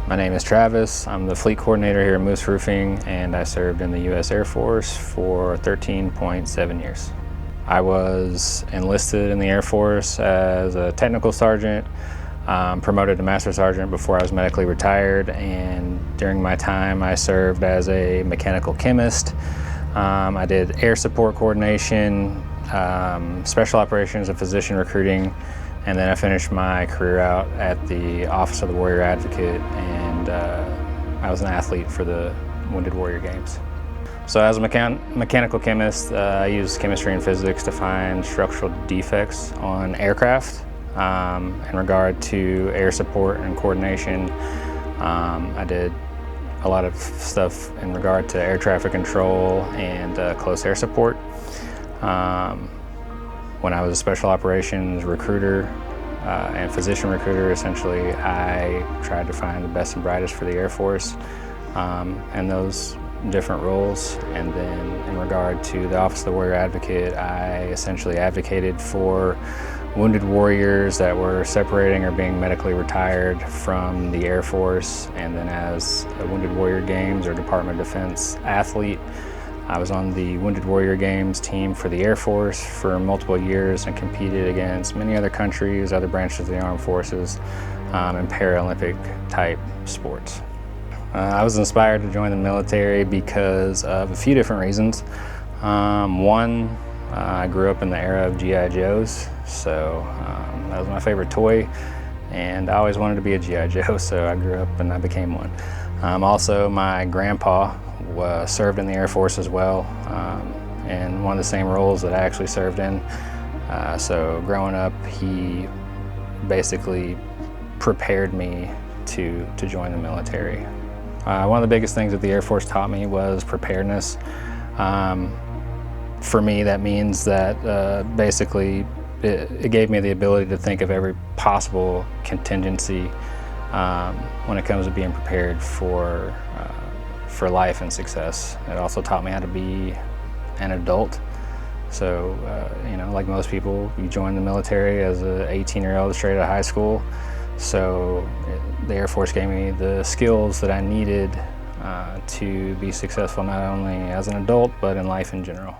My name is Travis. I'm the fleet coordinator here at Moose Roofing, and I served in the U.S. Air Force for 13.7 years. I was enlisted in the Air Force as a technical sergeant, promoted to master sergeant before I was medically retired, and during my time I served as a mechanical chemist. I did air support coordination, special operations and physician recruiting, and then I finished my career out at the Office of the Warrior Advocate, and I was an athlete for the Wounded Warrior Games. So as a mechanical chemist, I use chemistry and physics to find structural defects on aircraft. In regard to air support and coordination, I did a lot of stuff in regard to air traffic control and close air support. When I was a special operations recruiter and physician recruiter, essentially I tried to find the best and brightest for the Air Force and those different roles. And then in regard to the Office of the Warrior Advocate, I essentially advocated for wounded warriors that were separating or being medically retired from the Air Force. And then as a Wounded Warrior Games or Department of Defense athlete, I was on the Wounded Warrior Games team for the Air Force for multiple years and competed against many other countries, other branches of the armed forces, and Paralympic type sports. I was inspired to join the military because of a few different reasons. One, I grew up in the era of G.I. Joes, so that was my favorite toy, and I always wanted to be a G.I. Joe, so I grew up and I became one. Also, my grandpa served in the Air Force as well, in one of the same roles that I actually served in. So growing up, he basically prepared me to join the military. One of the biggest things that the Air Force taught me was preparedness. For me, that means that basically it gave me the ability to think of every possible contingency when it comes to being prepared for life and success. It also taught me how to be an adult. So, you know, like most people, you join the military as an 18-year-old straight out of high school. So the Air Force gave me the skills that I needed to be successful not only as an adult, but in life in general.